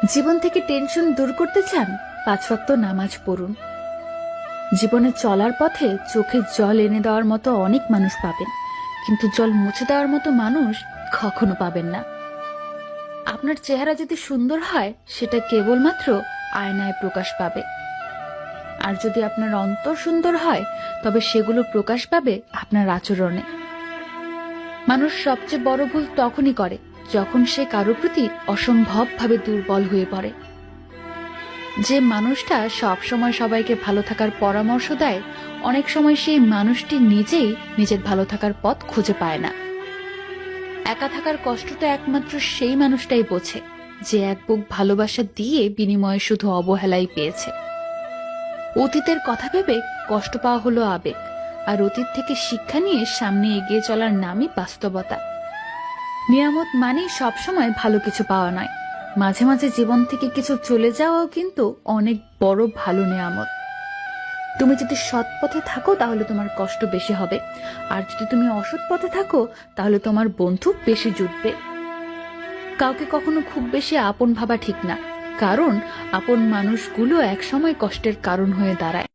জীবন থেকে টেনশন দূর করতে চান? 5 ওয়াক্ত নামাজ পড়ুন। জীবনে চলার পথে চোখে জল এনে দেওয়ার মতো অনেক মানুষ পাবেন, কিন্তু জল মুছে দেওয়ার মতো মানুষ কখনো পাবেন না। আপনার চেহারা যদি সুন্দর হয়, সেটা কেবলমাত্র আয়নায় প্রকাশ পাবে। আর যদি আপনার অন্তর সুন্দর হয়, তবে সেগুলো প্রকাশ পাবে আপনার আচরণে। মানুষ সবচেয়ে বড় ভুল তখনই করে যখন সে কারোর প্রতি অসম্ভবভাবে দুর্বল হয়ে পড়ে। যে মানুষটা সব সময় সবাইকে ভালো থাকার পরামর্শ দেয়, অনেক সময় সেই মানুষটি নিজেই নিজের ভালো থাকার পথ খুঁজে পায় না। একা থাকার কষ্টটা একমাত্র সেই মানুষটাই বোঝে, যে এক বুক ভালোবাসা দিয়ে বিনিময়ে শুধু অবহেলাই পেয়েছে। অতীতের কথা ভেবে কষ্ট পাওয়া হলো আবেগ, আর অতীত থেকে শিক্ষা নিয়ে সামনে এগিয়ে চলার নামই বাস্তবতা। নিয়ামত মানেই সবসময় ভালো কিছু পাওয়া নয়, মাঝে মাঝে জীবন থেকে কিছু চলে যাওয়াও কিন্তু অনেক বড় ভালো নিয়ামত। তুমি যদি সৎ পথে থাকো তাহলে তোমার কষ্ট বেশি হবে, আর যদি তুমি অসৎ পথে থাকো তাহলে তোমার বন্ধু বেশি জুটবে। কাউকে কখনো খুব বেশি আপন ভাবা ঠিক না, কারণ আপন মানুষগুলো একসময় কষ্টের কারণ হয়ে দাঁড়ায়।